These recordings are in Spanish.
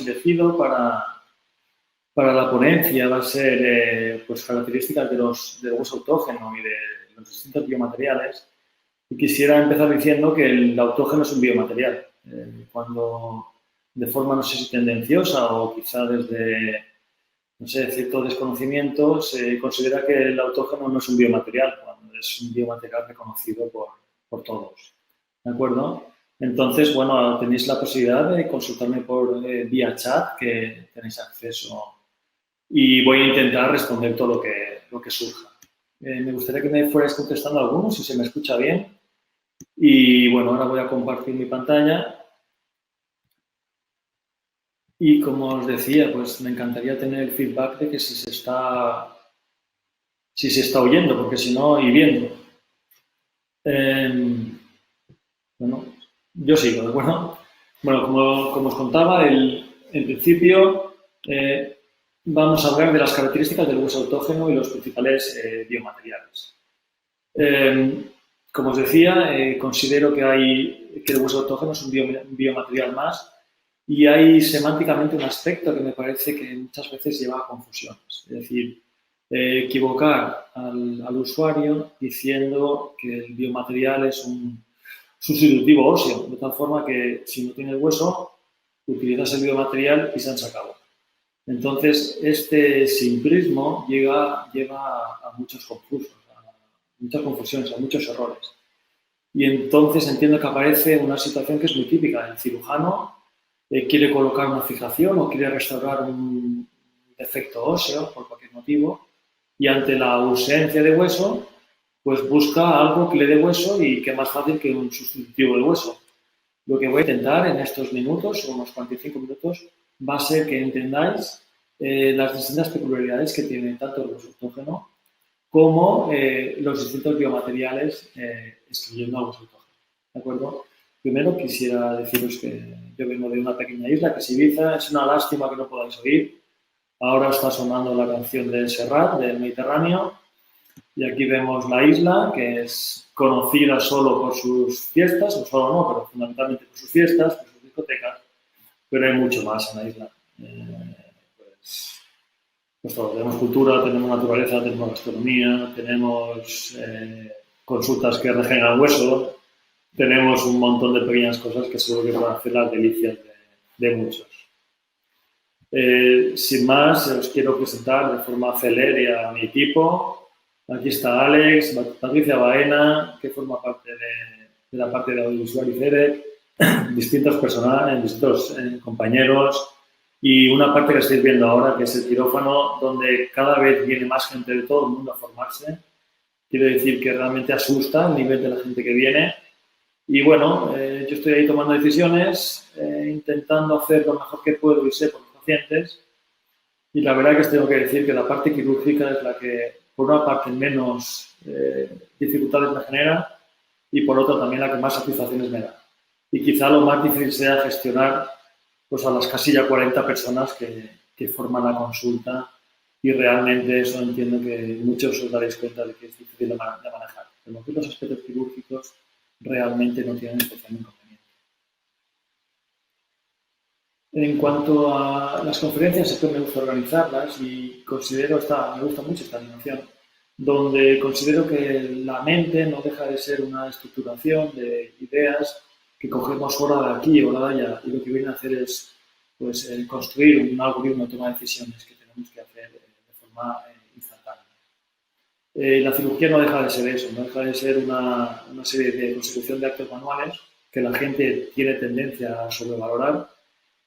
elegido para la ponencia va a ser pues características del hueso autógeno y de los distintos biomateriales. Y quisiera empezar diciendo que el autógeno es un biomaterial. Cuando de forma, no sé si tendenciosa o quizá desde, no sé, cierto desconocimiento, se considera que el autógeno no es un biomaterial, cuando es un biomaterial reconocido por todos. ¿De acuerdo? Entonces, bueno, tenéis la posibilidad de consultarme por vía chat, que tenéis acceso, y voy a intentar responder todo lo que surja. Me gustaría que me fuerais contestando algunos, si se me escucha bien. Y bueno, ahora voy a compartir mi pantalla. Y como os decía, pues me encantaría tener el feedback de que si se está oyendo, porque si no, y viendo. Bueno, yo sigo, ¿de acuerdo? Bueno, como os contaba, en principio vamos a hablar de las características del hueso autógeno y los principales biomateriales. Como os decía, considero que el hueso autógeno es un biomaterial más y hay semánticamente un aspecto que me parece que muchas veces lleva a confusiones. Es decir, equivocar al usuario diciendo que el biomaterial es un sustitutivo óseo, de tal forma que si no tienes hueso, utilizas el biomaterial y se han sacado. Entonces, este simplismo lleva a muchos confusos, a muchas confusiones, a muchos errores. Y entonces entiendo que aparece una situación que es muy típica. El cirujano quiere colocar una fijación o quiere restaurar un defecto óseo por cualquier motivo y ante la ausencia de hueso, pues busca algo que le dé hueso y que más fácil que un sustitutivo de hueso. Lo que voy a intentar en estos minutos, o unos 45 minutos, va a ser que entendáis las distintas peculiaridades que tiene tanto el hueso autógeno como los distintos biomateriales excluyendo al hueso autógeno. ¿De acuerdo? Primero quisiera deciros que yo vengo de una pequeña isla que es Ibiza. Es una lástima que no podáis oír. Ahora está sonando la canción de Serrat, del Mediterráneo. Y aquí vemos la isla, que es conocida solo por sus fiestas, o solo no, pero fundamentalmente por sus fiestas, por sus discotecas, pero hay mucho más en la isla. Pues todo, tenemos cultura, tenemos naturaleza, tenemos gastronomía, tenemos consultas que regeneran hueso, tenemos un montón de pequeñas cosas que seguro que van a hacer las delicias de muchos. Sin más, os quiero presentar de forma celeria a mi equipo. Aquí está Alex, Patricia Baena, que forma parte de la parte de audiovisual y CEDE, distintos compañeros y una parte que estáis viendo ahora, que es el quirófano, donde cada vez viene más gente de todo el mundo a formarse. Quiero decir que realmente asusta el nivel de la gente que viene. Y bueno, yo estoy ahí tomando decisiones, intentando hacer lo mejor que puedo y sé por los pacientes. Y la verdad que os tengo que decir que la parte quirúrgica es la que, por una parte, menos dificultades me genera y, por otra, también la que más satisfacciones me da. Y quizá lo más difícil sea gestionar pues, a las casi ya 40 personas que forman la consulta y realmente eso entiendo que muchos os daréis cuenta de que es difícil de manejar. Pero los aspectos quirúrgicos realmente no tienen especial inconveniente. En cuanto a las conferencias, es que me gusta organizarlas y me gusta mucho esta animación, donde considero que la mente no deja de ser una estructuración de ideas que cogemos hora de aquí, hora de allá, y lo que viene a hacer es pues, construir un algoritmo de toma de decisiones que tenemos que hacer de forma instantánea. La cirugía no deja de ser eso, no deja de ser una serie de consecución de actos manuales que la gente tiene tendencia a sobrevalorar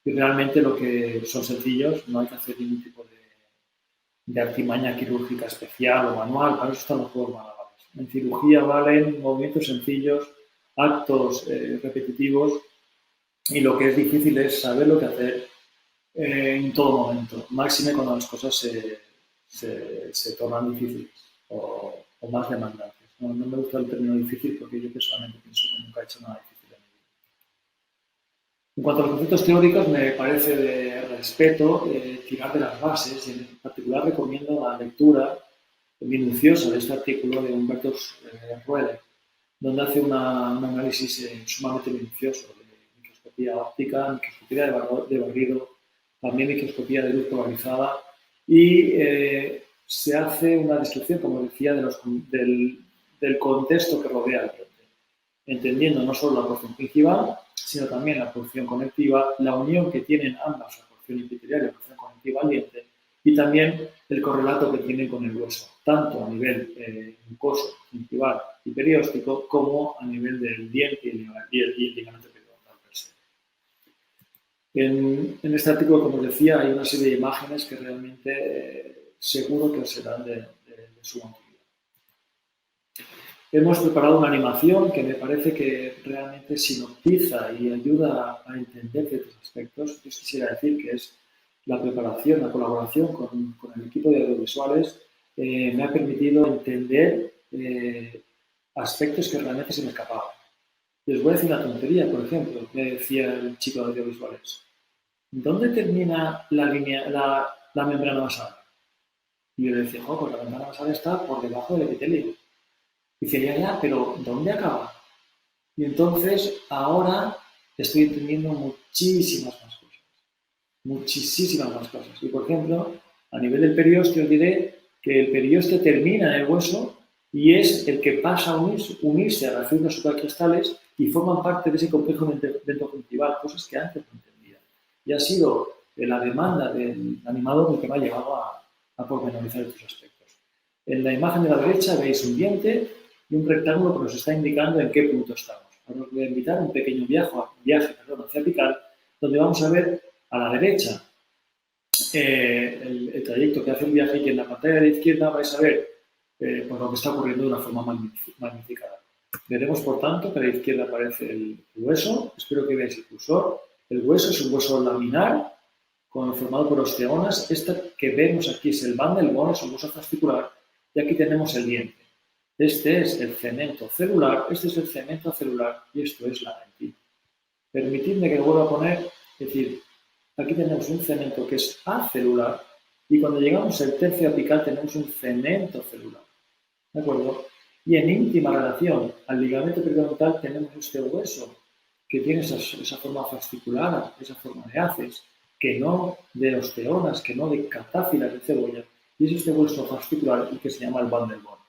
y realmente lo que son sencillos, no hay que hacer ningún tipo de artimaña quirúrgica especial o manual, para eso están los juegos manuales. En cirugía valen movimientos sencillos, actos repetitivos y lo que es difícil es saber lo que hacer en todo momento, máxime cuando las cosas se tornan difíciles o más demandantes. No me gusta el término difícil porque yo personalmente pienso que nunca he hecho nada difícil en mi vida. En cuanto a los conceptos teóricos, me parece de respeto tirar de las bases y en particular recomiendo la lectura minuciosa de este artículo de Humberto Rueda, donde hace un análisis sumamente minucioso de microscopía óptica, microscopía de barrido, también microscopía de luz polarizada y se hace una descripción, como decía, del contexto que rodea el diente, entendiendo no solo la porción gingival, sino también la porción conectiva, la unión que tienen ambas, la porción epitelial y la porción conectiva al diente, y también el correlato que tienen con el hueso, tanto a nivel mucoso, gingival y perióstico, como a nivel del diente y el ligamento periodontal per se. En este artículo, como os decía, hay una serie de imágenes que realmente seguro que os serán de suma utilidad. Hemos preparado una animación que me parece que realmente sinoptiza y ayuda a entender ciertos aspectos. Yo quisiera decir que es la preparación, la colaboración con el equipo de audiovisuales me ha permitido entender aspectos que realmente se me escapaban. Les voy a decir una tontería, por ejemplo, me decía el chico de audiovisuales. ¿Dónde termina la membrana basal? Y yo le decía, pues la membrana basal está por debajo del epitelio. Y decía, ya, pero ¿dónde acaba? Y entonces ahora estoy entendiendo muchísimas más cosas. Muchísimas más cosas. Y por ejemplo, a nivel del periósteo diré que el periósteo termina en el hueso y es el que pasa a unirse a las fibras supracristales y forman parte de ese complejo dendrogingival, cosas que antes no entendía. Y ha sido la demanda del animador lo que me ha llevado a pormenorizar estos aspectos. En la imagen de la derecha veis un diente y un rectángulo que nos está indicando en qué punto estamos. Ahora os voy a invitar a un pequeño viaje hacia apical, donde vamos a ver a la derecha el trayecto que hace el viaje y en la pantalla de la izquierda vais a ver pues lo que está ocurriendo de una forma magnificada. Veremos, por tanto, que a la izquierda aparece el hueso. Espero que veáis el cursor. El hueso es un hueso laminar formado por osteonas. Este que vemos aquí es el bundle bone, es un hueso fascicular. Y aquí tenemos el diente. Este es el cemento celular, este es el cemento celular y esto es la dentina. Permitidme que lo vuelva a poner, es decir, aquí tenemos un cemento que es acelular y cuando llegamos al tercio apical tenemos un cemento celular. ¿De acuerdo? Y en íntima relación al ligamento periodontal tenemos este hueso que tiene esa forma fascicular, esa forma de haces, que no de osteonas, que no de catáfilas de cebolla, y es este hueso fascicular el que se llama el bundle bone.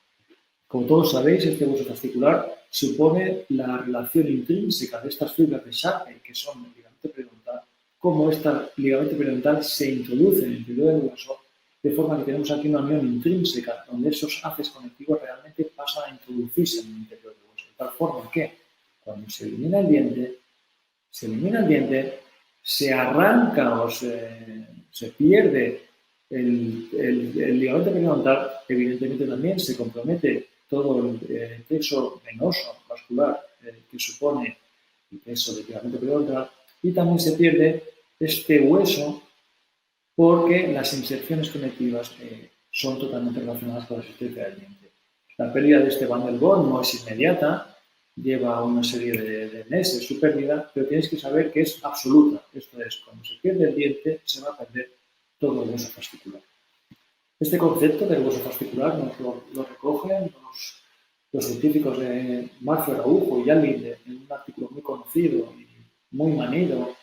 Como todos sabéis, este hueso fascicular supone la relación intrínseca de estas fibras de Sharpey, que son el ligamento periodontal, cómo este ligamento periodontal se introduce en el interior del hueso, de forma que tenemos aquí una unión intrínseca, donde esos haces conectivos realmente pasan a introducirse en el interior del hueso. De tal forma que cuando se elimina el diente, se arranca o se pierde el ligamento periodontal, evidentemente también se compromete todo el peso venoso vascular que supone el peso del ligamento periodontal y también se pierde este hueso porque las inserciones conectivas son totalmente relacionadas con la existencia del diente. La pérdida de este bundle bone no es inmediata, lleva una serie de meses su pérdida, pero tenéis que saber que es absoluta. Esto es, cuando se pierde el diente, se va a perder todo el hueso fascicular. Este concepto del hueso fascicular nos lo recogen los científicos de Marcio Araujo y Allende en un artículo muy conocido y muy manido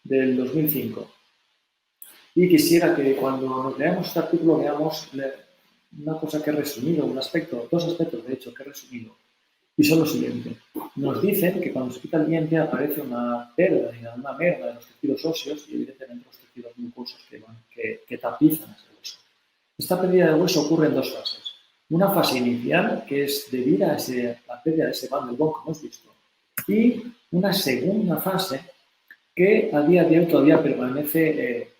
del 2005. Y quisiera que cuando nos leamos este artículo veamos una cosa que he resumido, dos aspectos de hecho que he resumido, y son los siguientes. Nos dicen que cuando se quita el diente aparece una pérdida, una merma de los tejidos óseos y evidentemente los tejidos mucosos que tapizan ese hueso. Esta pérdida de hueso ocurre en dos fases. Una fase inicial, que es debida a la pérdida de ese bundle bone, como hemos visto, y una segunda fase que a día de hoy todavía permanece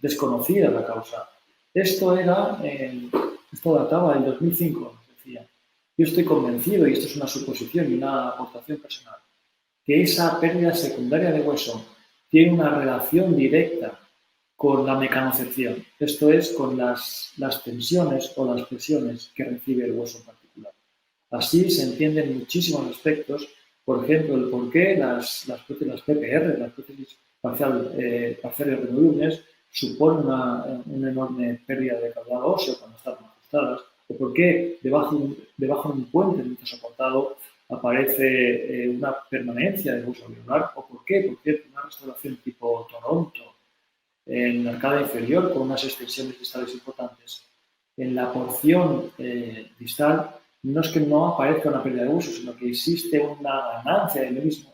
desconocida la causa. Esto databa del 2005, decía. Yo estoy convencido, y esto es una suposición y una aportación personal, que esa pérdida secundaria de hueso tiene una relación directa con la mecanocepción, esto es, con las tensiones o las presiones que recibe el hueso en particular. Así se entienden muchísimos aspectos, por ejemplo, el por qué las PPR, las prótesis parciales removibles, suponen una enorme pérdida de caudal óseo cuando están ajustadas, o por qué debajo de un puente muy soportado aparece una permanencia del hueso alveolar, o por qué, porque una restauración tipo Toronto en la arcada inferior con unas extensiones distales importantes. En la porción distal no es que no aparezca una pérdida de hueso, sino que existe una ganancia del mismo.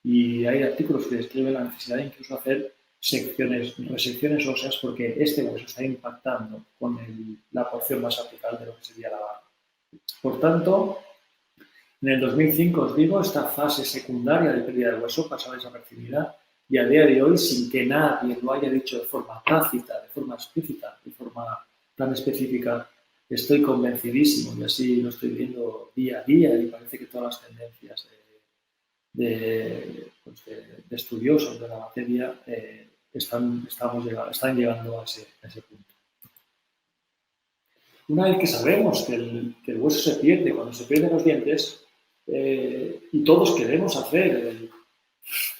Y hay artículos que describen la necesidad de incluso hacer resecciones óseas porque este hueso está impactando con la porción más apical de lo que sería la barra. Por tanto, en el 2005, os digo, esta fase secundaria de pérdida de hueso pasaba desapercibida y a día de hoy, sin que nadie lo haya dicho de forma tácita, de forma explícita, de forma tan específica, estoy convencidísimo y así lo estoy viendo día a día y parece que todas las tendencias de estudiosos de la materia están llegando a ese punto. Una vez que sabemos que el hueso se pierde cuando se pierden los dientes, y todos queremos hacer el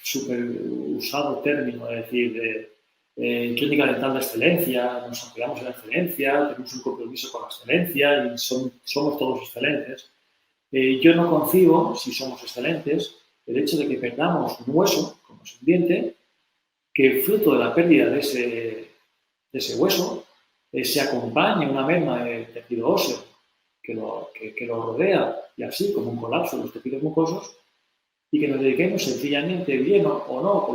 súper usado término, es decir, clínica dental de excelencia, nos apoyamos en la excelencia, tenemos un compromiso con la excelencia y somos todos excelentes. Yo no concibo, si somos excelentes, el hecho de que perdamos un hueso, como es un diente, que fruto de la pérdida de ese hueso se acompañe una merma de tejido óseo que lo rodea y así como un colapso de los tejidos mucosos y que nos dediquemos sencillamente, bien o no,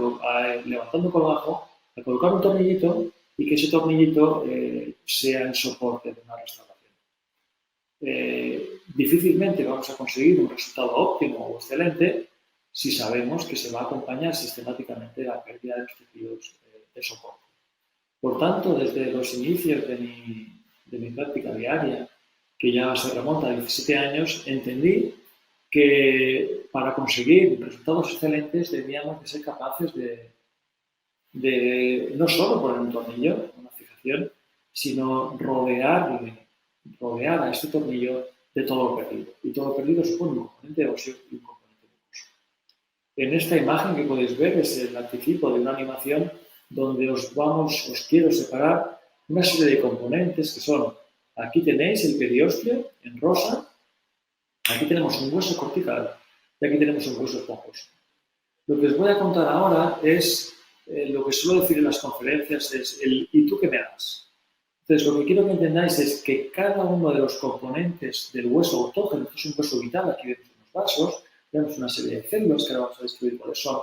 levantando colgajo, a colocar un tornillito y que ese tornillito sea el soporte de una restauración. Difícilmente vamos a conseguir un resultado óptimo o excelente si sabemos que se va a acompañar sistemáticamente la pérdida de los tejidos de soporte. Por tanto, desde los inicios de mi práctica diaria, que ya se remonta a 17 años, entendí que para conseguir resultados excelentes debíamos de ser capaces de no solo poner un tornillo, una fijación, sino rodear a este tornillo de todo lo perdido. Y todo lo perdido supone un componente óseo y un componente mucoso. En esta imagen que podéis ver es el anticipo de una animación donde os quiero separar una serie de componentes que son, aquí tenéis el periósteo en rosa, aquí tenemos un hueso cortical y aquí tenemos un hueso esponjoso. Lo que os voy a contar ahora es lo que suelo decir en las conferencias, es el ¿y tú qué me das? Entonces, lo que quiero que entendáis es que cada uno de los componentes del hueso autógeno, que es un hueso vital, aquí vemos unos vasos, vemos una serie de células que ahora vamos a describir cuáles son.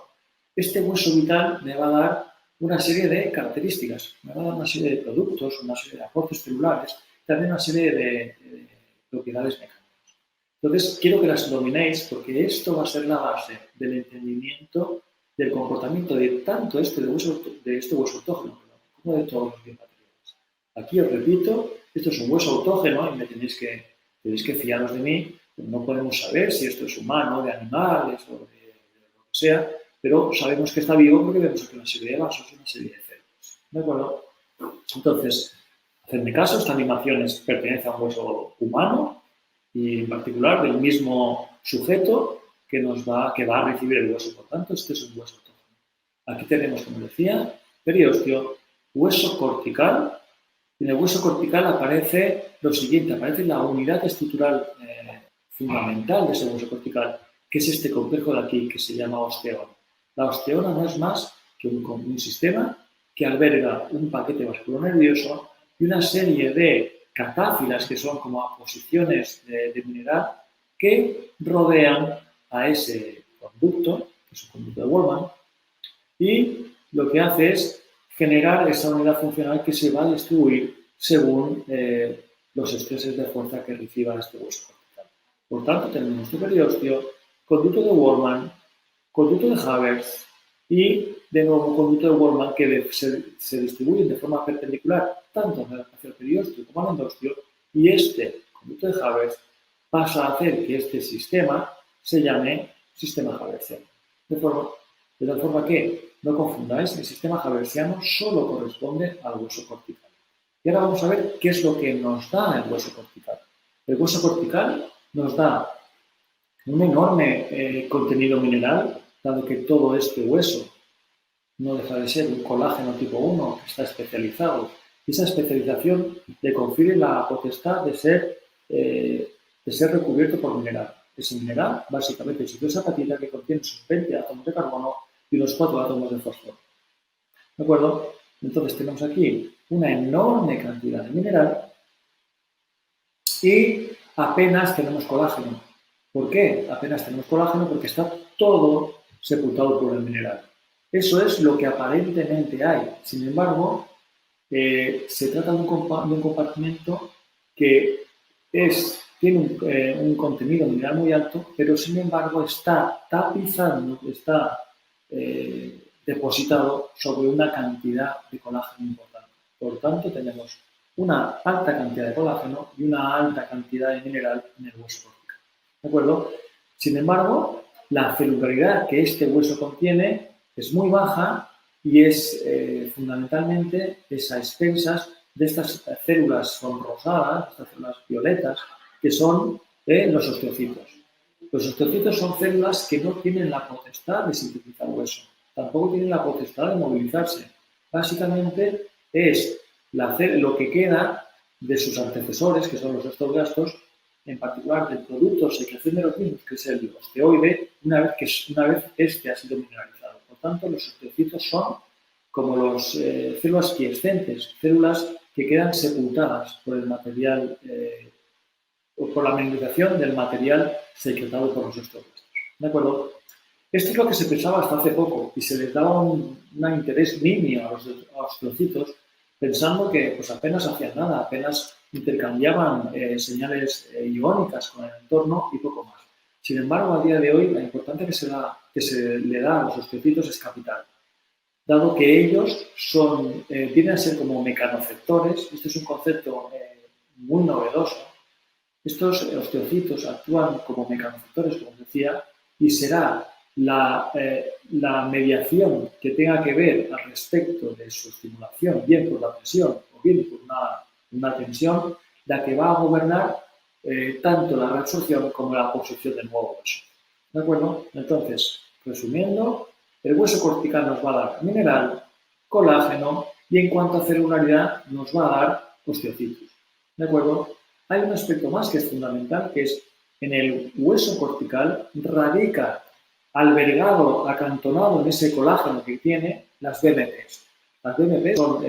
Este hueso vital me va a dar una serie de características, me va a dar una serie de productos, una serie de aportes celulares, también una serie de propiedades mecánicas. Entonces, quiero que las dominéis porque esto va a ser la base del entendimiento del comportamiento de tanto este hueso autógeno como de todos los biomateriales. Aquí os repito, esto es un hueso autógeno y tenéis que fiaros de mí. No podemos saber si esto es humano, de animales o de lo que sea, pero sabemos que está vivo porque vemos aquí una serie de vasos y una serie de células. ¿De acuerdo? Entonces, hacedme caso, esta animación pertenece a un hueso humano y en particular del mismo sujeto que va a recibir el hueso. Por tanto, este es un hueso autógeno. Aquí tenemos, como decía, periósteo, hueso cortical. Y en el hueso cortical aparece lo siguiente, aparece la unidad estructural fundamental de ese hueso cortical, que es este complejo de aquí, que se llama osteona. La osteona no es más que un sistema que alberga un paquete vascular nervioso y una serie de catáfilas, que son como aposiciones de mineral, que rodean a ese conducto, que es un conducto de Wolman, y lo que hace es generar esa unidad funcional que se va a distribuir según los estreses de fuerza que reciba este hueso cortical. Por tanto, tenemos nuestro periósteo, conducto de Wolman, conducto de Havertz y, de nuevo, conducto de Wolman que se distribuyen de forma perpendicular tanto hacia el periósteo como al endostio, y este conducto de Havertz pasa a hacer que este sistema se llame sistema haversiano. De tal forma que no confundáis, el sistema haversiano solo corresponde al hueso cortical. Y ahora vamos a ver qué es lo que nos da el hueso cortical. El hueso cortical nos da un enorme contenido mineral, dado que todo este hueso no deja de ser un colágeno tipo 1 que está especializado. Y esa especialización le confiere la potestad de ser recubierto por mineral. Ese mineral, básicamente, es esa patita que contiene sus 20 átomos de carbono y los 4 átomos de fósforo. ¿De acuerdo? Entonces tenemos aquí una enorme cantidad de mineral y apenas tenemos colágeno. ¿Por qué? Apenas tenemos colágeno porque está todo sepultado por el mineral. Eso es lo que aparentemente hay. Sin embargo, se trata de un compartimento que tiene un contenido mineral muy alto, pero sin embargo está tapizando, está depositado sobre una cantidad de colágeno importante. Por tanto, tenemos una alta cantidad de colágeno y una alta cantidad de mineral en el hueso cortical. ¿De acuerdo? Sin embargo, la celularidad que este hueso contiene es muy baja y es fundamentalmente a expensas de estas células sonrosadas, estas células violetas, que son los osteocitos. Los osteocitos son células que no tienen la potestad de sintetizar hueso, tampoco tienen la potestad de movilizarse. Básicamente es lo que queda de sus antecesores, que son los osteoblastos, en particular del producto de secreción de los mismos, que es el osteoide, una vez este ha sido mineralizado. Por tanto, los osteocitos son como las células quiescentes, células que quedan sepultadas por el material, o por la mineralización del material secretado por los osteoblastos. ¿De acuerdo? Esto es lo que se pensaba hasta hace poco y se les daba un interés nimio a los osteocitos, pensando que pues, apenas hacían nada, apenas intercambiaban señales iónicas con el entorno y poco más. Sin embargo, a día de hoy, la importancia que se le da a los osteocitos es capital, dado que ellos vienen a ser como mecanoceptores. Este es un concepto muy novedoso. Estos osteocitos actúan como mecanoceptores, como decía, y será la mediación que tenga que ver al respecto de su estimulación, bien por la presión o bien por una tensión, la que va a gobernar tanto la reabsorción como la posición del nuevo hueso. ¿De acuerdo? Entonces, resumiendo, el hueso cortical nos va a dar mineral, colágeno y en cuanto a celularidad nos va a dar osteocitos. ¿De acuerdo? Hay un aspecto más que es fundamental, que es en el hueso cortical radica albergado, acantonado en ese colágeno que tiene, las BMPs. Las BMPs son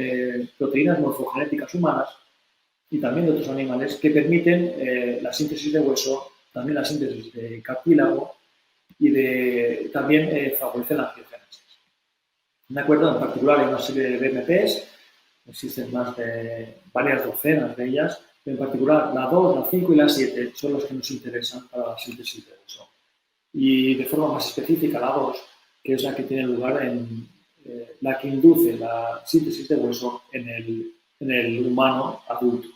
proteínas morfogenéticas humanas y también de otros animales que permiten la síntesis de hueso, también la síntesis de cartílago y también favorecen la angiogénesis. ¿De acuerdo? En particular hay una serie de BMPs, existen más de varias docenas de ellas, pero en particular la 2, la 5 y la 7 son las que nos interesan para la síntesis de hueso. Y de forma más específica la 2, que es la que tiene lugar la que induce la síntesis de hueso en el humano adulto.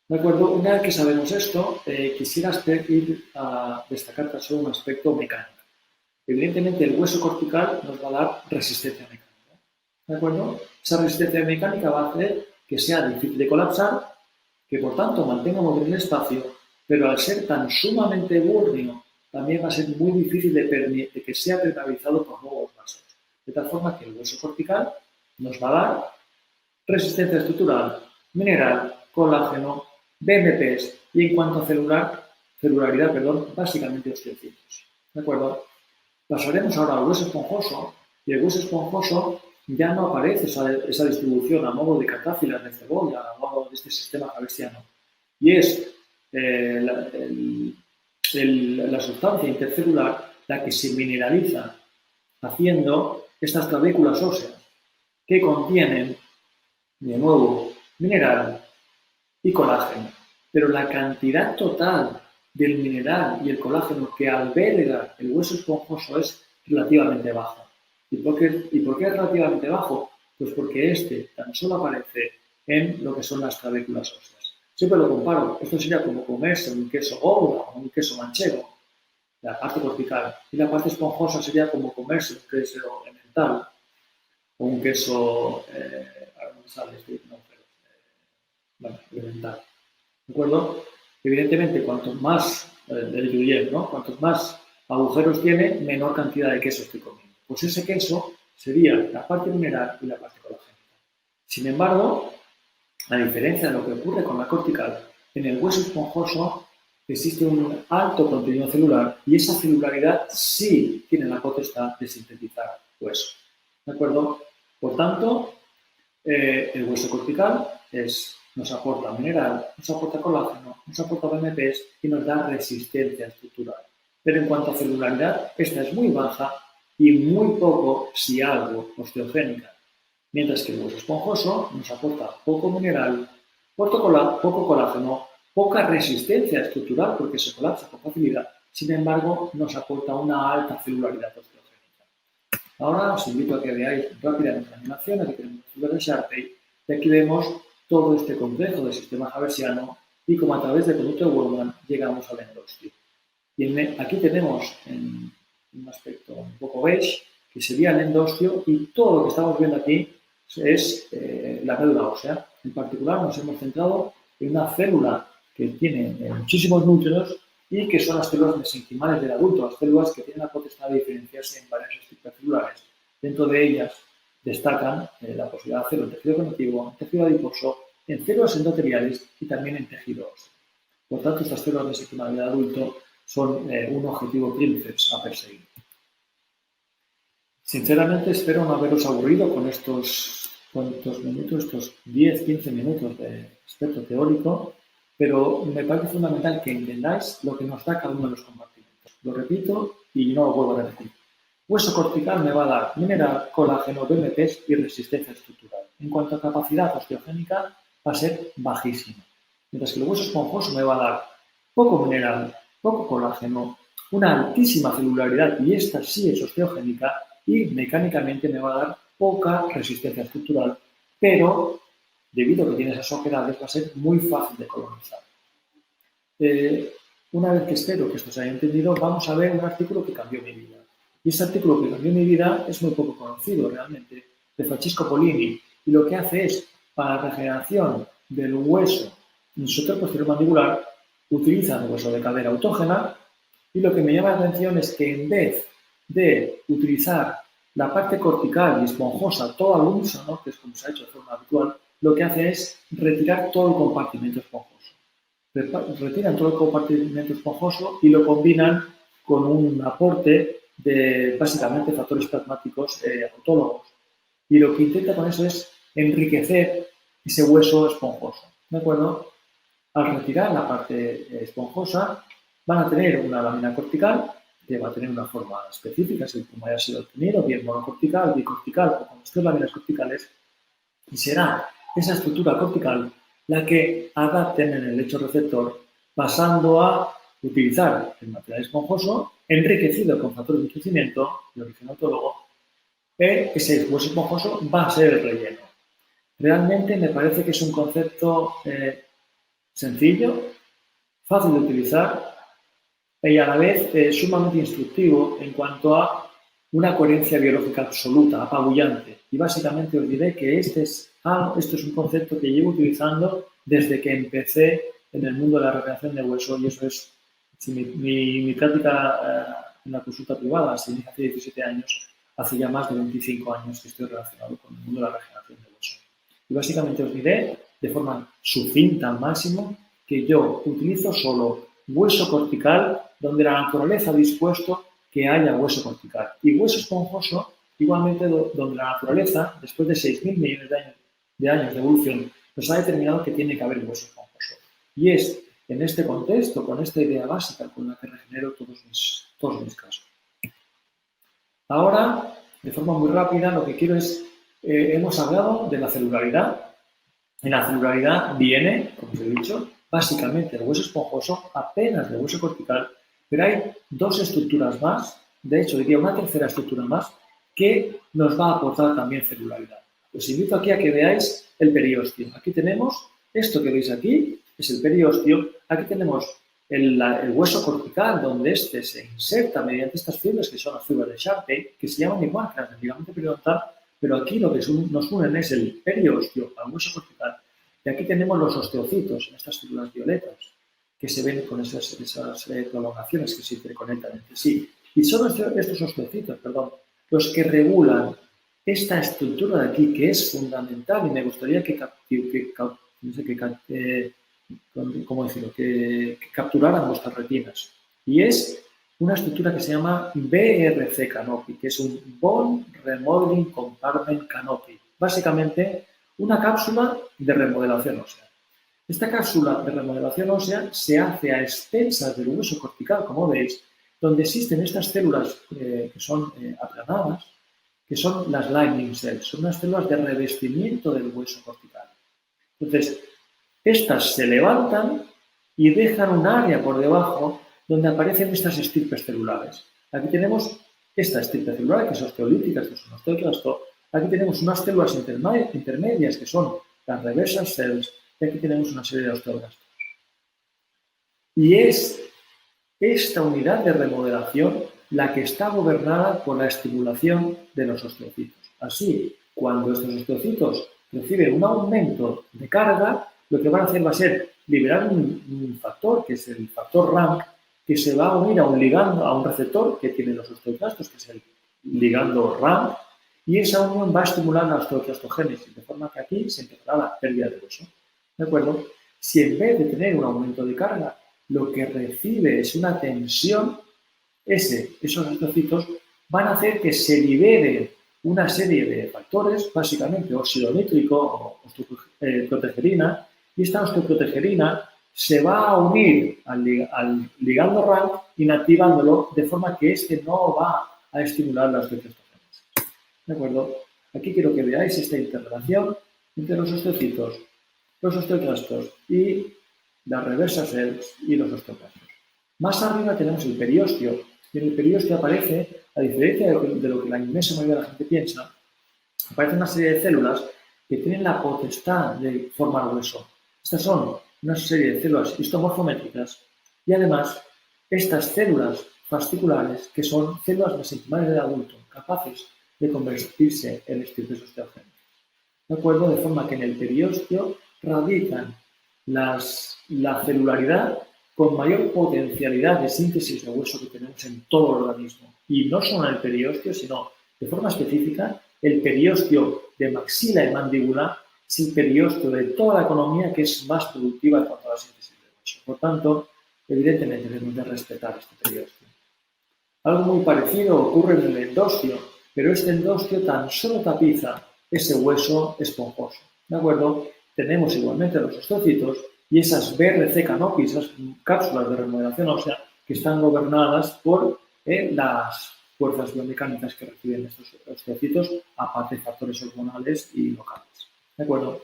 ¿De acuerdo? Una vez que sabemos esto, quisiera ir a destacar tan solo un aspecto mecánico. Evidentemente, el hueso cortical nos va a dar resistencia mecánica. ¿De acuerdo? Esa resistencia mecánica va a hacer que sea difícil de colapsar, que por tanto mantenga mover el espacio, pero al ser tan sumamente búrneo, también va a ser muy difícil de que sea permeabilizado por nuevos vasos. De tal forma que el hueso cortical nos va a dar resistencia estructural, mineral, colágeno, BMPs y en cuanto a celularidad, básicamente osteocitos. ¿De acuerdo? Pasaremos ahora al hueso esponjoso y el hueso esponjoso ya no aparece esa distribución a modo de catáfilas de cebolla, a modo de este sistema fabriciano. Y es la sustancia intercelular la que se mineraliza haciendo estas clavículas óseas que contienen, de nuevo, mineral y colágeno. Pero la cantidad total del mineral y el colágeno que alberga el hueso esponjoso es relativamente baja. ¿Y por qué es relativamente bajo? Pues porque este tan solo aparece en lo que son las clavículas óseas. Siempre lo comparo. Esto sería como comerse un queso Gouda o un queso manchego, la parte cortical. Y la parte esponjosa sería como comerse un queso emmental o un queso elemental. ¿De acuerdo? Evidentemente, cuanto más cuantos más agujeros tiene, menor cantidad de queso estoy comiendo. Pues ese queso sería la parte mineral y la parte colágena. Sin embargo, a diferencia de lo que ocurre con la cortical, en el hueso esponjoso existe un alto contenido celular y esa celularidad sí tiene la potestad de sintetizar hueso. ¿De acuerdo? Por tanto, El hueso cortical nos aporta mineral, nos aporta colágeno, nos aporta BMPs y nos da resistencia estructural. Pero en cuanto a celularidad, esta es muy baja y muy poco, si algo, osteogénica. Mientras que el hueso esponjoso nos aporta poco mineral, poco colágeno, poca resistencia estructural porque se colapsa con facilidad. Sin embargo, nos aporta una alta celularidad osteogénica. Ahora os invito a que veáis rápidamente la animación. Aquí tenemos la figura de Sharpey y aquí vemos todo este complejo del sistema haversiano y cómo a través del conducto de Wolfram llegamos al endostio. Y aquí tenemos en un aspecto un poco beige, que sería el endostio, y todo lo que estamos viendo aquí es la médula ósea. En particular nos hemos centrado en una célula que tiene muchísimos núcleos y que son las células mesenquimales del adulto, las células que tienen la potestad de diferenciarse en varias estructuras celulares. Dentro de ellas destacan la posibilidad de hacerlo en tejido conectivo, en tejido adiposo, en células endoteliales y también en tejido óseo. Por tanto, estas células mesenquimales del adulto son un objetivo tríceps a perseguir. Sinceramente, espero no haberos aburrido con estos minutos, estos 10-15 minutos de aspecto teórico, pero me parece fundamental que entendáis lo que nos da cada uno de los compartimentos. Lo repito y no lo vuelvo a repetir. Hueso cortical me va a dar mineral, colágeno, BMPs y resistencia estructural. En cuanto a capacidad osteogénica, va a ser bajísima. Mientras que el hueso esponjoso me va a dar poco mineral, poco colágeno, una altísima celularidad, y esta sí es osteogénica, y mecánicamente me va a dar poca resistencia estructural, pero debido a que tiene esas oquedades va a ser muy fácil de colonizar. Una vez que espero que esto se haya entendido, vamos a ver un artículo que cambió mi vida. Y este artículo que cambió mi vida es muy poco conocido realmente, de Francesco Polini, y lo que hace es, para la regeneración del hueso inferior posterior mandibular, utiliza el hueso de cadera autógena, y lo que me llama la atención es que en vez de utilizar la parte cortical y esponjosa toda al unísono, que es como se ha hecho de forma habitual, lo que hace es retirar todo el compartimento esponjoso. Retiran todo el compartimento esponjoso y lo combinan con un aporte de, básicamente, factores plasmáticos autólogos. Y lo que intenta con eso es enriquecer ese hueso esponjoso. ¿De acuerdo? Al retirar la parte esponjosa, van a tener una lámina cortical que va a tener una forma específica, según como haya sido obtenido, bien monocortical, bicortical o con estas láminas corticales, y será esa estructura cortical la que adapten en el lecho receptor, pasando a utilizar el material esponjoso enriquecido con factores de crecimiento de origen autólogo. Ese hueso esponjoso va a ser el relleno. Realmente me parece que es un concepto sencillo, fácil de utilizar y a la vez sumamente instructivo en cuanto a una coherencia biológica absoluta, apabullante. Y básicamente os diré que esto es un concepto que llevo utilizando desde que empecé en el mundo de la regeneración de hueso, y eso es mi práctica en la consulta privada, se inicia hace 17 años, hace ya más de 25 años que estoy relacionado con el mundo de la regeneración de hueso. Y básicamente os diré de forma sucinta al máximo que yo utilizo solo hueso cortical donde la naturaleza ha dispuesto que haya hueso cortical, y hueso esponjoso igualmente donde la naturaleza, después de 6.000 millones de años de evolución, nos ha determinado que tiene que haber hueso esponjoso. Y es en este contexto, con esta idea básica, con la que regenero todos mis casos. Ahora, de forma muy rápida, lo que quiero es, hemos hablado de la celularidad. En la celularidad viene, como os he dicho, básicamente el hueso esponjoso, apenas de hueso cortical, pero hay dos estructuras más, de hecho diría una tercera estructura más, que nos va a aportar también celularidad. Os invito aquí a que veáis el periostio. Aquí tenemos, esto que veis aquí, es el periostio. Aquí tenemos el hueso cortical, donde este se inserta mediante estas fibras, que son las fibras de Sharpey, que se llaman igual que las del ligamento periodontal, pero aquí lo que nos unen es el periostio al hueso cortical. Y aquí tenemos los osteocitos, en estas fibras violetas, que se ven con esas prolongaciones que se interconectan entre sí. Y son estos osteocitos, los que regulan esta estructura de aquí, que es fundamental, y me gustaría que capturaran vuestras retinas. Y es una estructura que se llama BRC Canopy, que es un Bone Remodeling Compartment Canopy. Básicamente, una cápsula de remodelación ósea. Esta cápsula de remodelación ósea se hace a expensas del hueso cortical, como veis, donde existen estas células que son aplanadas, que son las lining cells, son unas células de revestimiento del hueso cortical. Entonces, estas se levantan y dejan un área por debajo donde aparecen estas estirpes celulares. Aquí tenemos esta estirpe celular, que es osteolítica, esto es un osteoclasto. Aquí tenemos unas células intermedias, que son las reversal cells, y aquí tenemos una serie de osteoblastos. Y es esta unidad de remodelación la que está gobernada por la estimulación de los osteocitos. Así, cuando estos osteocitos reciben un aumento de carga, lo que van a hacer va a ser liberar un factor, que es el factor RANK, que se va a unir a un ligando, a un receptor que tienen los osteoclastos, que es el ligando RANK, y esa unión va a estimular la osteoclastogénesis, de forma que aquí se empezará la pérdida de hueso. ¿De acuerdo? Si en vez de tener un aumento de carga, lo que recibe es una tensión, esos osteocitos van a hacer que se libere una serie de factores, básicamente óxido nítrico o osteoprotegerina, y esta osteoprotegerina se va a unir al ligando RANK, inactivándolo, de forma que este no va a estimular la osteoclastogénesis. ¿De acuerdo? Aquí quiero que veáis esta interrelación entre los osteocitos, los osteoclastos y las reversal cells y los osteoclastos. Más arriba tenemos el periósteo, y en el periósteo aparece, a diferencia de lo que la inmensa mayoría de la gente piensa, aparece una serie de células que tienen la potestad de formar hueso. Estas son una serie de células histomorfométricas y además estas células fasciculares, que son células mesenquimales del adulto, capaces de convertirse en estirpes osteogénicas. ¿De acuerdo? De forma que en el periósteo radican la celularidad con mayor potencialidad de síntesis de hueso que tenemos en todo el organismo. Y no solo en el periósteo, sino de forma específica, el periósteo de maxila y mandíbula es el periósteo de toda la economía que es más productiva en cuanto a la síntesis de hueso. Por tanto, evidentemente debemos de respetar este periósteo. Algo muy parecido ocurre en el endostio, pero este endostio tan solo tapiza ese hueso esponjoso. ¿De acuerdo? Tenemos igualmente los osteocitos y esas BRC canopis, esas cápsulas de remodelación ósea, que están gobernadas por las fuerzas biomecánicas que reciben estos osteocitos, aparte de factores hormonales y locales. ¿De acuerdo?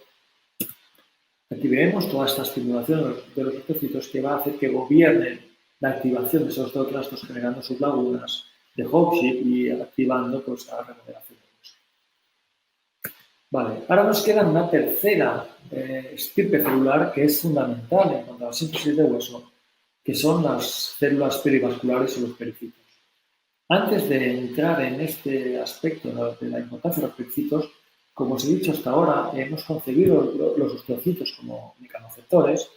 Aquí vemos toda esta estimulación de los osteocitos que va a hacer que gobiernen la activación de esos osteoclastos generando sus lagunas de Hooke y activando pues, la remodelación del hueso. Vale, ahora nos queda una tercera estirpe celular que es fundamental en cuanto a la síntesis de hueso, que son las células perivasculares o los pericitos. Antes de entrar en este aspecto de la importancia de los pericitos, como os he dicho hasta ahora, hemos concebido los osteocitos como mecanoceptores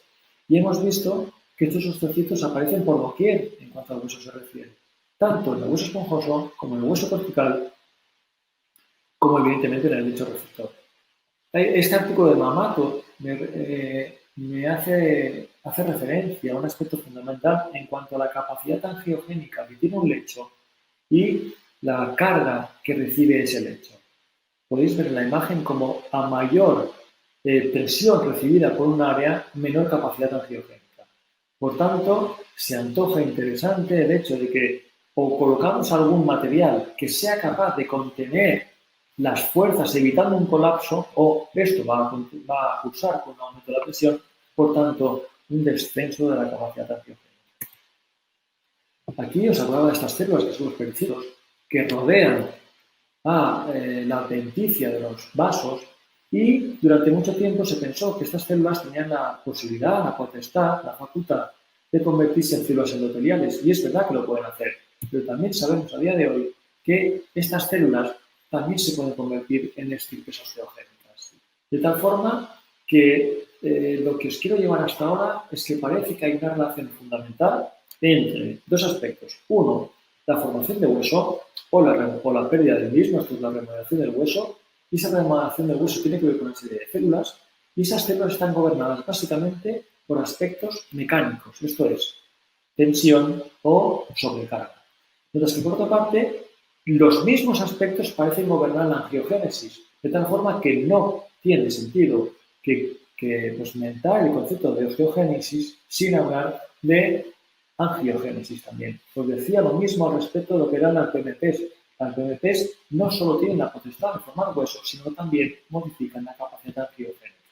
y hemos visto que estos osteocitos aparecen por doquier en cuanto al hueso se refiere, tanto en el hueso esponjoso como en el hueso cortical, como evidentemente en el dicho receptor. Este artículo de Mamato me hace referencia a un aspecto fundamental en cuanto a la capacidad angiogénica que tiene un lecho y la carga que recibe ese lecho. Podéis ver en la imagen como a mayor presión recibida por un área, menor capacidad angiogénica. Por tanto, se antoja interesante el hecho de que o colocamos algún material que sea capaz de contener las fuerzas evitando un colapso, o esto va a cursar con un aumento de la presión, por tanto, un descenso de la capacidad angiogénica. Aquí os hablaba de estas células que son los pericitos, que rodean a la adventicia de los vasos y durante mucho tiempo se pensó que estas células tenían la posibilidad, la potestad, la facultad de convertirse en células endoteliales y es verdad que lo pueden hacer, pero también sabemos a día de hoy que estas células también se pueden convertir en estirpes osteogénicas. De tal forma que lo que os quiero llevar hasta ahora es que parece que hay una relación fundamental entre dos aspectos. Uno, la formación de hueso o la pérdida del mismo, esto es la remodelación del hueso, y esa remodelación del hueso tiene que ver con una serie de células, y esas células están gobernadas básicamente por aspectos mecánicos, esto es, tensión o sobrecarga. Mientras que, por otra parte, los mismos aspectos parecen gobernar la angiogénesis, de tal forma que no tiene sentido que mental el concepto de osteogénesis sin hablar de angiogénesis también. Os decía lo mismo al respecto de lo que eran las PMPs. Las PMPs no solo tienen la potestad de formar huesos, sino también modifican la capacidad angiogénica.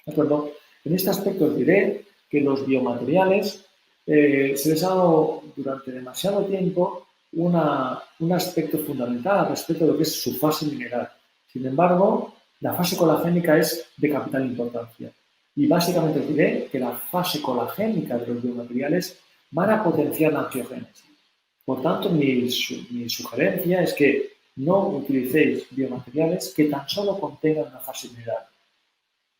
¿De acuerdo? En este aspecto os diré que los biomateriales se les ha dado durante demasiado tiempo un aspecto fundamental respecto a lo que es su fase mineral. Sin embargo, la fase colagénica es de capital importancia. Y básicamente os diré que la fase colagénica de los biomateriales van a potenciar la angiogénesis. Por tanto, mi sugerencia es que no utilicéis biomateriales que tan solo contengan una fase mineral.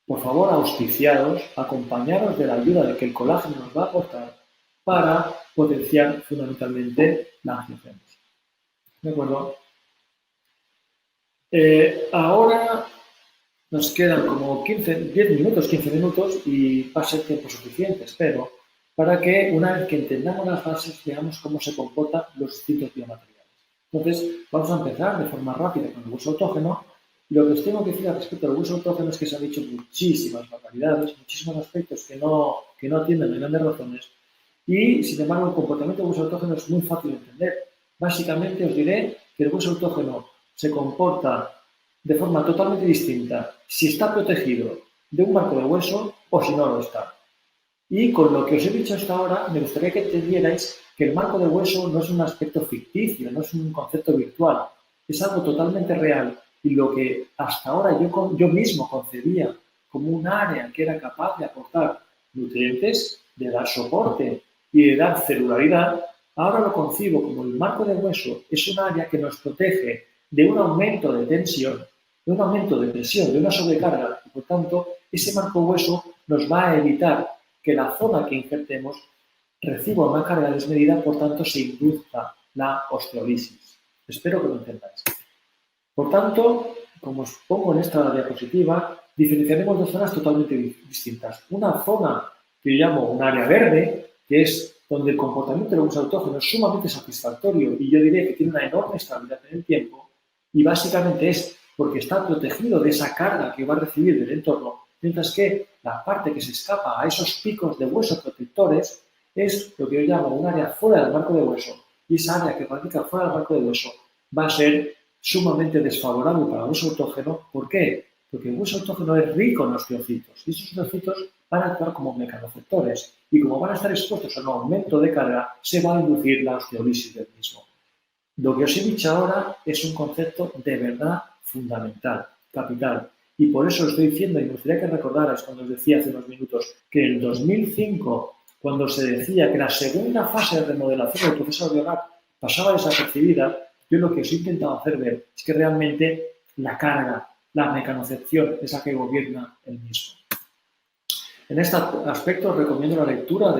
Por favor, auspiciados, acompañaros de la ayuda que el colágeno nos va a aportar para potenciar fundamentalmente la angiogénesis. ¿De acuerdo? Ahora nos quedan como 10 minutos, 15 minutos y va a ser tiempo suficiente, espero, para que una vez que entendamos las bases veamos cómo se comportan los distintos biomateriales. Entonces, vamos a empezar de forma rápida con el hueso autógeno. Y lo que os tengo que decir al respecto del hueso autógeno es que se han dicho muchísimas barbaridades, muchísimos aspectos que no atienden a grandes razones. Y, sin embargo, el comportamiento del hueso autógeno es muy fácil de entender. Básicamente os diré que el hueso autógeno se comporta de forma totalmente distinta si está protegido de un marco de hueso o si no lo está. Y con lo que os he dicho hasta ahora, me gustaría que entendierais que el marco de hueso no es un aspecto ficticio, no es un concepto virtual, es algo totalmente real y lo que hasta ahora yo mismo concebía como un área que era capaz de aportar nutrientes, de dar soporte y de dar celularidad, ahora lo concibo como el marco de hueso es un área que nos protege de un aumento de tensión, de un aumento de presión, de una sobrecarga y por tanto ese marco hueso nos va a evitar que la zona que injertemos reciba una carga desmedida, por tanto se induzca la osteolisis. Espero que lo entendáis. Por tanto, como os pongo en esta diapositiva, diferenciaremos dos zonas totalmente distintas. Una zona que yo llamo un área verde, que es donde el comportamiento del hueso autógeno es sumamente satisfactorio y yo diría que tiene una enorme estabilidad en el tiempo y básicamente es porque está protegido de esa carga que va a recibir del entorno, mientras que la parte que se escapa a esos picos de hueso protectores es lo que yo llamo un área fuera del marco de hueso y esa área que radica fuera del marco de hueso va a ser sumamente desfavorable para el hueso autógeno. ¿Por qué? Porque el hueso autógeno es rico en osteocitos y esos osteocitos van a actuar como mecanoreceptores y como van a estar expuestos a un aumento de carga, se va a inducir la osteolisis del mismo. Lo que os he dicho ahora es un concepto de verdad fundamental, capital. Y por eso os estoy diciendo, y me gustaría que recordarais cuando os decía hace unos minutos, que en el 2005, cuando se decía que la segunda fase de remodelación del proceso alveolar pasaba desapercibida, yo lo que os he intentado hacer ver es que realmente la carga, la mecanocepción es la que gobierna el mismo. En este aspecto os recomiendo la lectura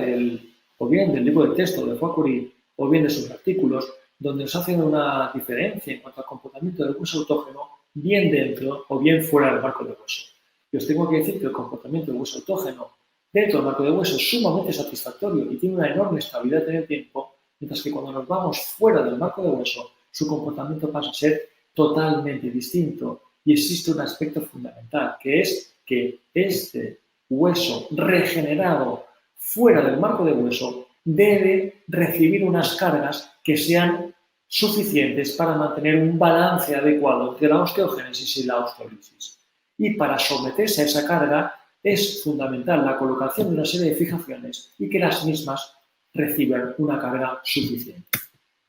o bien del libro de texto de Fourcade o bien de sus artículos, donde nos hacen una diferencia en cuanto al comportamiento del hueso autógeno, bien dentro o bien fuera del marco de hueso. Y os tengo que decir que el comportamiento del hueso autógeno dentro del marco de hueso es sumamente satisfactorio y tiene una enorme estabilidad en el tiempo, mientras que cuando nos vamos fuera del marco de hueso, su comportamiento pasa a ser totalmente distinto. Y existe un aspecto fundamental, que es que este hueso regenerado fuera del marco de hueso debe recibir unas cargas que sean suficientes para mantener un balance adecuado entre la osteogénesis y la osteolisis. Y para someterse a esa carga es fundamental la colocación de una serie de fijaciones y que las mismas reciban una carga suficiente,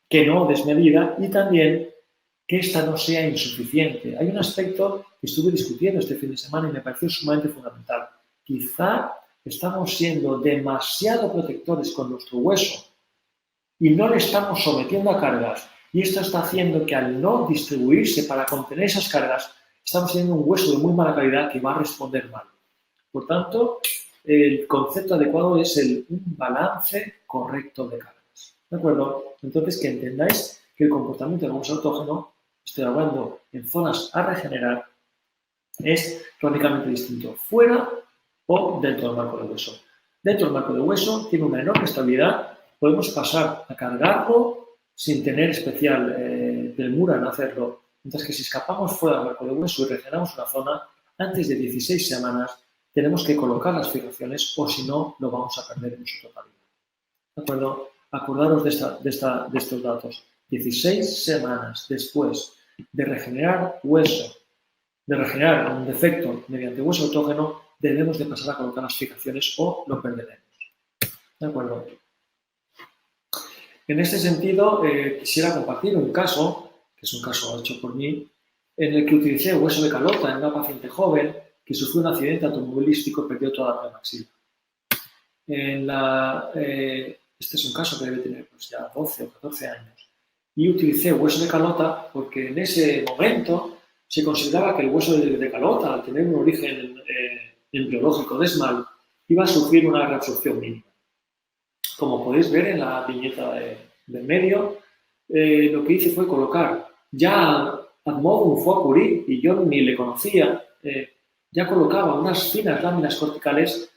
que no desmedida y también que esta no sea insuficiente. Hay un aspecto que estuve discutiendo este fin de semana y me pareció sumamente fundamental. Quizá estamos siendo demasiado protectores con nuestro hueso y no le estamos sometiendo a cargas. Y esto está haciendo que al no distribuirse para contener esas cargas, estamos teniendo un hueso de muy mala calidad que va a responder mal. Por tanto, el concepto adecuado es un balance correcto de cargas. ¿De acuerdo? Entonces, que entendáis que el comportamiento del hueso autógeno, estoy hablando en zonas a regenerar, es radicalmente distinto, fuera o dentro del marco de hueso. Dentro del marco de hueso tiene una enorme estabilidad, podemos pasar a cargarlo sin tener especial premura en hacerlo, mientras que si escapamos fuera del marco de hueso y regeneramos una zona, antes de 16 semanas, tenemos que colocar las fijaciones o si no, lo vamos a perder en su totalidad. ¿De acuerdo? Acordaros de estos datos. 16 semanas después de regenerar hueso, de regenerar un defecto mediante hueso autógeno, debemos de pasar a colocar las fijaciones o lo perderemos. ¿De acuerdo? En este sentido, quisiera compartir un caso, que es un caso hecho por mí, en el que utilicé hueso de calota en una paciente joven que sufrió un accidente automovilístico y perdió toda la premaxila. Este es un caso que debe tener pues, ya 12 o 14 años. Y utilicé hueso de calota porque en ese momento se consideraba que el hueso de calota, al tener un origen embriológico desmal, iba a sufrir una reabsorción mínima. Como podéis ver en la viñeta del medio, lo que hice fue colocar ya ad modum fue a Curie, y yo ni le conocía, ya colocaba unas finas láminas corticales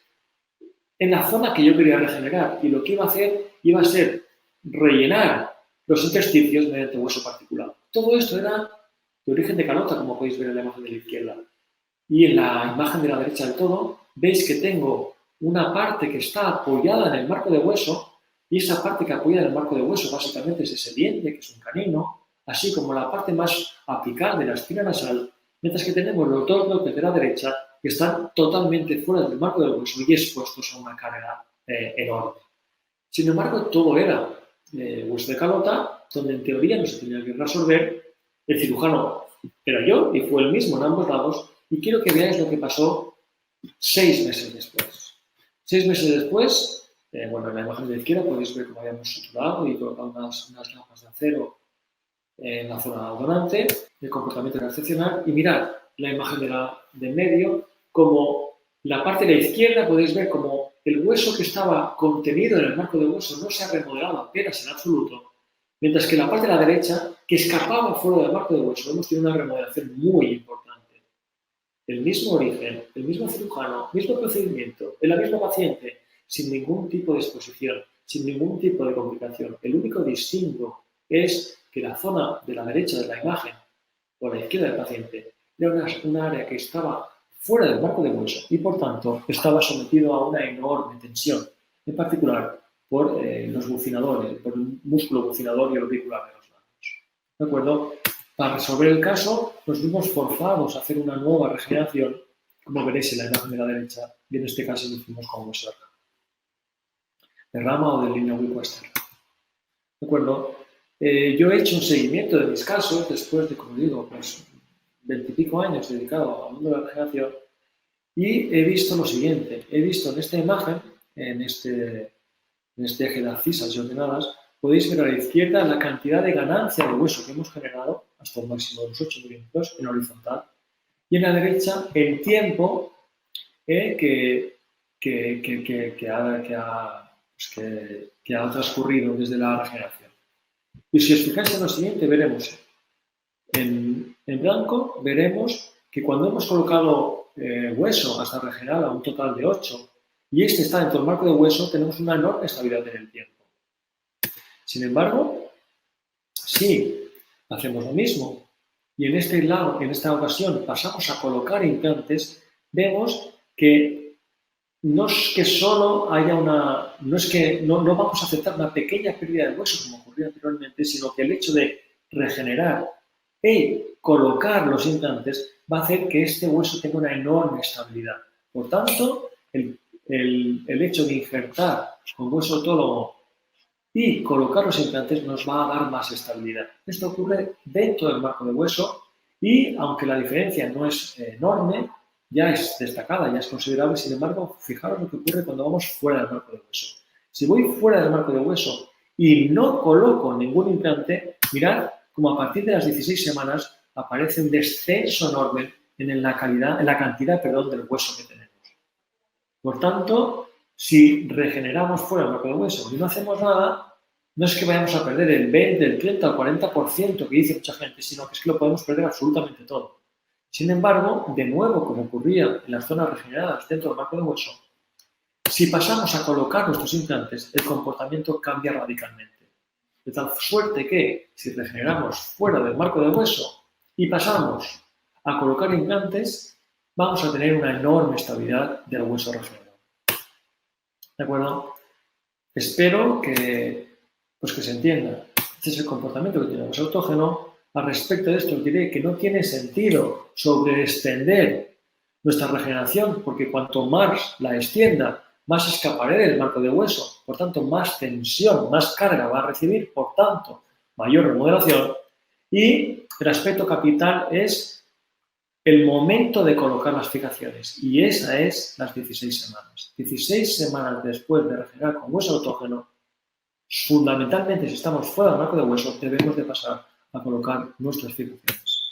en la zona que yo quería regenerar, y lo que iba a hacer iba a ser rellenar los intersticios mediante hueso particulado. Todo esto era de origen de calota, como podéis ver en la imagen de la izquierda. Y en la imagen de la derecha del todo, veis que tengo una parte que está apoyada en el marco de hueso, y esa parte que apoya en el marco de hueso básicamente es ese diente, que es un canino, así como la parte más apical de la espina nasal, mientras que tenemos los dos bloques de la derecha que están totalmente fuera del marco del hueso y expuestos a una carga enorme. Sin embargo, todo era hueso de calota, donde en teoría no se tenía que reabsorber. El cirujano era yo y fue el mismo en ambos lados, y quiero que veáis lo que pasó 6 meses después. 6 meses después, bueno, en la imagen de la izquierda podéis ver cómo habíamos suturado y colocado unas lapas de acero en la zona donante. El comportamiento era excepcional. Y mirad la imagen de medio, como la parte de la izquierda podéis ver como el hueso que estaba contenido en el marco de hueso no se ha remodelado apenas en absoluto, mientras que la parte de la derecha, que escapaba fuera del marco de hueso, hemos tenido una remodelación muy importante. El mismo origen, el mismo cirujano, mismo procedimiento, en la misma paciente, sin ningún tipo de exposición, sin ningún tipo de complicación. El único distinto es que la zona de la derecha de la imagen o la izquierda del paciente era una área que estaba fuera del marco de hueso y, por tanto, estaba sometido a una enorme tensión, en particular por los bucinadores, por el músculo bucinador y el auricular de los lados. ¿De acuerdo? Para resolver el caso, nos vimos forzados a hacer una nueva regeneración, como veréis en la imagen de la derecha, y en este caso lo hicimos con hueso de rama o de línea ubicuestra. ¿De acuerdo? Yo he hecho un seguimiento de mis casos después de, como digo, pues 20 y pico años dedicado al mundo de la regeneración, y he visto lo siguiente. He visto en esta imagen, en este eje de abscisas y ordenadas, podéis ver a la izquierda la cantidad de ganancia de hueso que hemos generado hasta un máximo de los 8 milímetros en horizontal, y en la derecha el tiempo que ha transcurrido desde la regeneración. Y si os fijáis en lo siguiente, veremos en blanco, veremos que cuando hemos colocado hueso hasta regenerar a un total de 8 y este está dentro del marco de hueso, tenemos una enorme estabilidad en el tiempo. Sin embargo, si hacemos lo mismo y en esta ocasión pasamos a colocar implantes, vemos que no es que solo haya no vamos a aceptar una pequeña pérdida de hueso como ocurrió anteriormente, sino que el hecho de regenerar y colocar los implantes va a hacer que este hueso tenga una enorme estabilidad. Por tanto, el hecho de injertar con hueso autólogo y colocar los implantes nos va a dar más estabilidad. Esto ocurre dentro del marco de hueso y, aunque la diferencia no es enorme, ya es destacada, ya es considerable. Sin embargo, fijaros lo que ocurre cuando vamos fuera del marco de hueso. Si voy fuera del marco de hueso y no coloco ningún implante, mirad como a partir de las 16 semanas aparece un descenso enorme en la cantidad del hueso que tenemos. Por tanto, si regeneramos fuera del marco de hueso y no hacemos nada, no es que vayamos a perder el 20, el 30 o el 40% que dice mucha gente, sino que es que lo podemos perder absolutamente todo. Sin embargo, de nuevo, como ocurría en las zonas regeneradas dentro del marco de hueso, si pasamos a colocar nuestros implantes, el comportamiento cambia radicalmente. De tal suerte que, si regeneramos fuera del marco de hueso y pasamos a colocar implantes, vamos a tener una enorme estabilidad del hueso regenerado. ¿De acuerdo? Espero que se entienda. Este es el comportamiento que tiene el hueso autógeno. Al respecto de esto os diré que no tiene sentido sobreextender nuestra regeneración, porque cuanto más la extienda, más escaparé del marco de hueso, por tanto, más tensión, más carga va a recibir, por tanto, mayor remodelación. Y el aspecto capital es el momento de colocar las fijaciones, y esa es las 16 semanas. 16 semanas después de regenerar con hueso autógeno, fundamentalmente, si estamos fuera del marco de hueso, debemos de pasar a colocar nuestras fijaciones.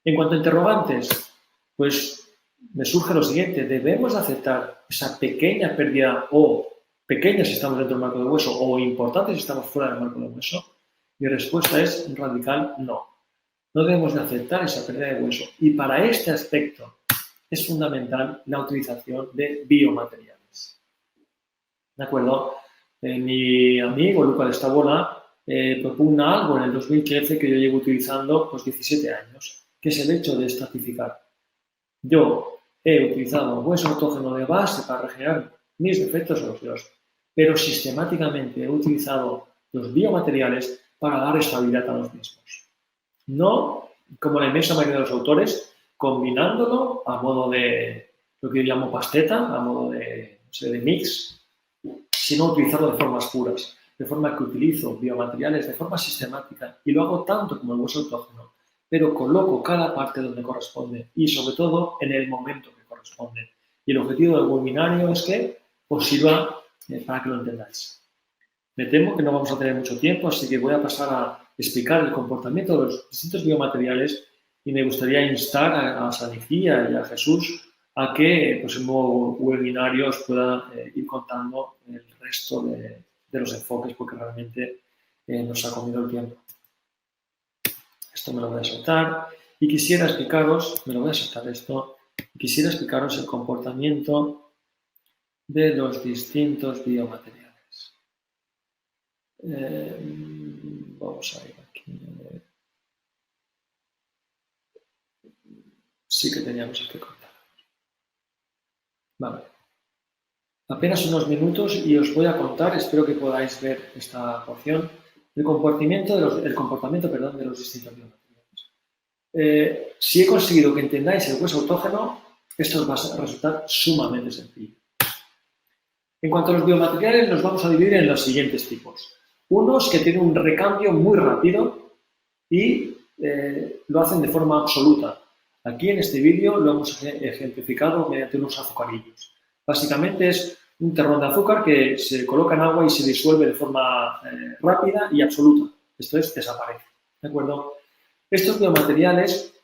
En cuanto a interrogantes, pues me surge lo siguiente: ¿debemos aceptar esa pequeña pérdida, o pequeña si estamos dentro del marco de hueso, o importante si estamos fuera del marco de hueso? Mi respuesta es radical no. No debemos de aceptar esa pérdida de hueso, y para este aspecto es fundamental la utilización de biomateriales. ¿De acuerdo? Mi amigo Luca de Stavola propugna algo en el 2013 que yo llevo utilizando 17 años, que es el hecho de estratificar. Yo he utilizado hueso autógeno de base para regenerar mis defectos óseos, pero sistemáticamente he utilizado los biomateriales para dar estabilidad a los mismos. No, como la inmensa mayoría de los autores, combinándolo a modo de lo que yo llamo pasteta, a modo de mix, sino utilizarlo de formas puras, de forma que utilizo biomateriales de forma sistemática y lo hago tanto como el hueso autógeno, pero coloco cada parte donde corresponde y sobre todo en el momento que corresponde. Y el objetivo del webinario es que os sirva para que lo entendáis. Me temo que no vamos a tener mucho tiempo, así que voy a pasar a explicar el comportamiento de los distintos biomateriales y me gustaría instar a San Icía y a Jesús a que el próximo webinario os pueda ir contando el resto de los enfoques, porque realmente nos ha comido el tiempo. Esto me lo voy a saltar y quisiera explicaros, quisiera explicaros el comportamiento de los distintos biomateriales. Vamos a ir aquí. Sí que teníamos que contar. Vale. Apenas unos minutos y os voy a contar, espero que podáis ver esta porción, el comportamiento de los distintos biomateriales. Si he conseguido que entendáis el hueso autógeno, esto os va a resultar sumamente sencillo. En cuanto a los biomateriales, los vamos a dividir en los siguientes tipos. Unos que tienen un recambio muy rápido y lo hacen de forma absoluta. Aquí en este vídeo lo hemos ejemplificado mediante unos azucarillos. Básicamente es un terrón de azúcar que se coloca en agua y se disuelve de forma rápida y absoluta. Esto es, desaparece. ¿De acuerdo? Estos biomateriales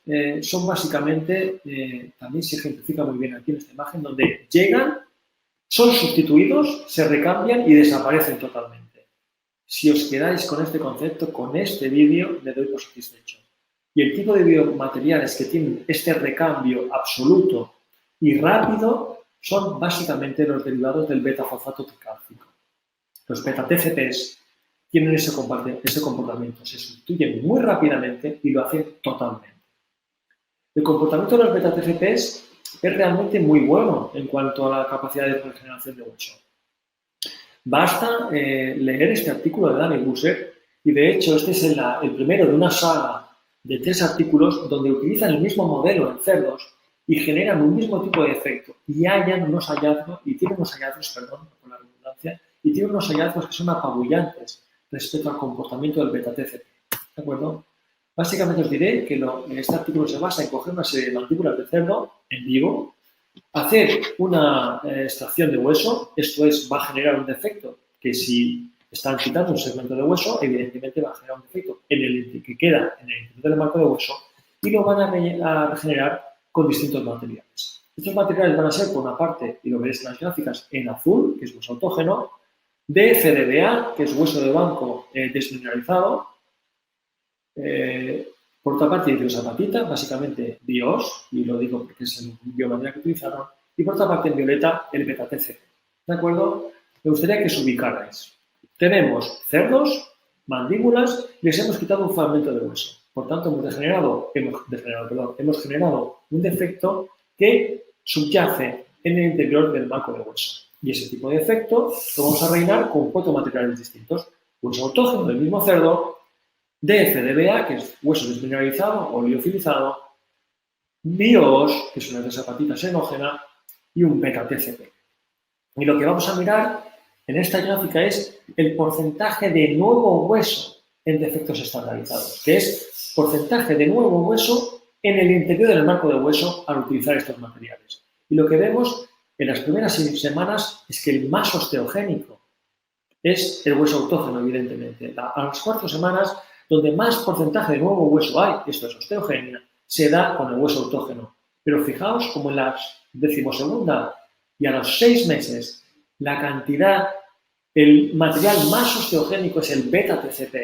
son básicamente, también se ejemplifica muy bien aquí en esta imagen, donde llegan, son sustituidos, se recambian y desaparecen totalmente. Si os quedáis con este concepto, con este vídeo, me doy por satisfecho. Y el tipo de biomateriales que tienen este recambio absoluto y rápido son básicamente los derivados del beta-fosfato tricálcico. Los beta-TCPs tienen ese comportamiento, se sustituyen muy rápidamente y lo hacen totalmente. El comportamiento de los beta-TCPs es realmente muy bueno en cuanto a la capacidad de regeneración de hueso. Basta leer este artículo de Danny Busser y de hecho este es el primero de una saga de 3 artículos donde utilizan el mismo modelo en cerdos y generan un mismo tipo de efecto y tienen unos hallazgos, por la redundancia, y tienen unos hallazgos que son apabullantes respecto al comportamiento del beta-TCP. ¿De acuerdo? Básicamente os diré que este artículo se basa en coger una serie de mandíbulas de cerdo en vivo, hacer una extracción de hueso, esto es, va a generar un defecto que si están quitando un segmento de hueso, evidentemente va a generar un defecto en el que queda en el interior del marco de hueso y lo van a regenerar con distintos materiales. Estos materiales van a ser, por una parte, y lo veréis en las gráficas, en azul, que es hueso autógeno, de FDDA, que es hueso de banco desmineralizado, por otra parte, hidroxapatita, básicamente BIOS, y lo digo porque es el biomaterial que utilizaron, y por otra parte, en violeta, el beta-TCP. ¿De acuerdo? Me gustaría que os ubicarais. Tenemos cerdos, mandíbulas, y les hemos quitado un fragmento de hueso. Por tanto, hemos generado un defecto que subyace en el interior del marco de hueso. Y ese tipo de efecto lo vamos a rellenar con 4 materiales distintos. Hueso autógeno del mismo cerdo, DFDBA, que es hueso desmineralizado o liofilizado, BIOS, que es una desapatita xenógena, y un beta-TCP. Y lo que vamos a mirar en esta gráfica es el porcentaje de nuevo hueso en defectos estandarizados, que es porcentaje de nuevo hueso en el interior del marco de hueso al utilizar estos materiales. Y lo que vemos en las primeras 6 semanas es que el más osteogénico es el hueso autógeno, evidentemente. A las 4 semanas, donde más porcentaje de nuevo hueso hay, esto es osteogenia, se da con el hueso autógeno. Pero fijaos como en la 12ª y a los 6 meses, la cantidad, el material más osteogénico es el beta-TCP,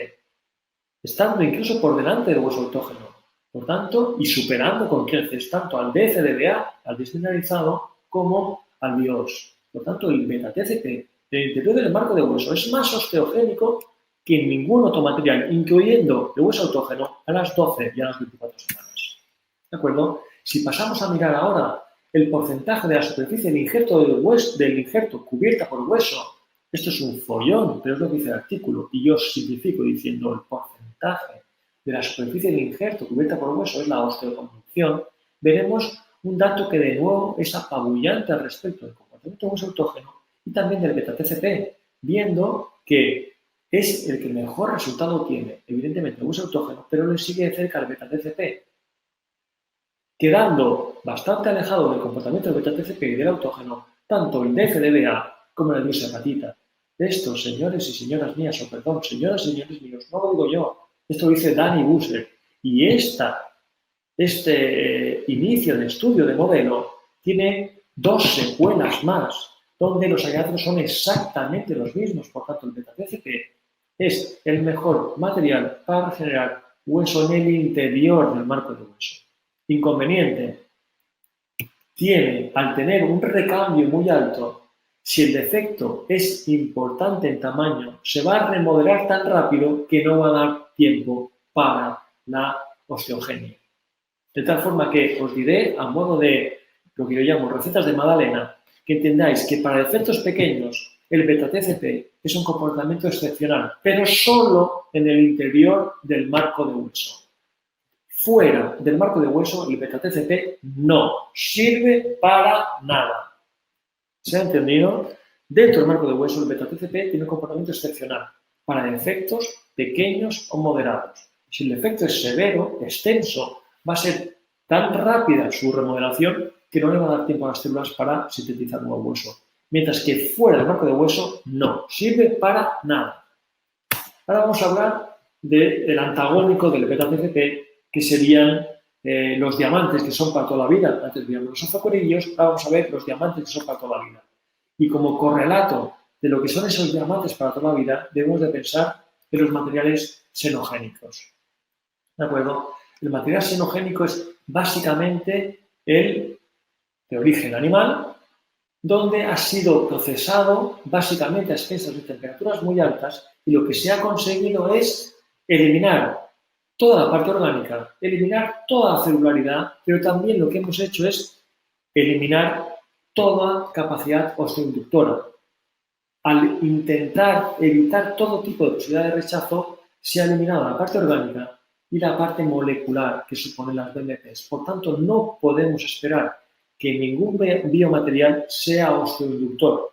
estando incluso por delante del hueso autógeno. Por tanto, y superando con creces tanto al DFDBA, al desmineralizado, como al BIOS. Por tanto, el beta-TCP del interior del marco de hueso es más osteogénico que en ningún otro material, incluyendo el hueso autógeno, a las 12 y a las 24 semanas. ¿De acuerdo? Si pasamos a mirar ahora el porcentaje de la superficie del injerto cubierta por hueso, esto es un follón, pero es lo que dice el artículo, y yo simplifico diciendo el porcentaje de la superficie del injerto cubierta por hueso es la osteoconducción, veremos un dato que de nuevo es apabullante al respecto del comportamiento del hueso autógeno y también del beta-TCP, viendo que es el que mejor resultado tiene, evidentemente, el hueso autógeno, pero le sigue de cerca el beta-TCP, quedando bastante alejado del comportamiento del beta-TCP y del autógeno, tanto el DFDBA como la diosapatita. Esto, señores y señoras mías, o perdón, señoras y señores míos, no lo digo yo, esto lo dice Danny Busser, y este inicio de estudio de modelo tiene 2 secuelas más, donde los hallazgos son exactamente los mismos. Por tanto, el beta-TCP es el mejor material para regenerar hueso en el interior del marco de hueso. Inconveniente, tiene, al tener un recambio muy alto, si el defecto es importante en tamaño, se va a remodelar tan rápido que no va a dar tiempo para la osteogenia. De tal forma que os diré, a modo de lo que yo llamo recetas de magdalena, que entendáis que para defectos pequeños el beta-TCP es un comportamiento excepcional, pero solo en el interior del marco de hueso. Fuera del marco de hueso, el beta-TCP no sirve para nada. ¿Se ha entendido? Dentro del marco de hueso, el beta-TCP tiene un comportamiento excepcional para defectos pequeños o moderados. Si el defecto es severo, extenso, va a ser tan rápida su remodelación que no le va a dar tiempo a las células para sintetizar nuevo hueso. Mientras que fuera del marco de hueso, no sirve para nada. Ahora vamos a hablar del antagónico del beta-TCP, que serían los diamantes, que son para toda la vida. Antes veíamos los azacorillos, ahora vamos a ver los diamantes que son para toda la vida. Y como correlato de lo que son esos diamantes para toda la vida, debemos de pensar en los materiales xenogénicos. ¿De acuerdo? El material xenogénico es básicamente el de origen animal, donde ha sido procesado básicamente a expensas de temperaturas muy altas y lo que se ha conseguido es eliminar toda la parte orgánica, eliminar toda la celularidad, pero también lo que hemos hecho es eliminar toda capacidad osteoinductora. Al intentar evitar todo tipo de posibilidad de rechazo, se ha eliminado la parte orgánica y la parte molecular que suponen las BMPs. Por tanto, no podemos esperar que ningún biomaterial sea osteoinductor.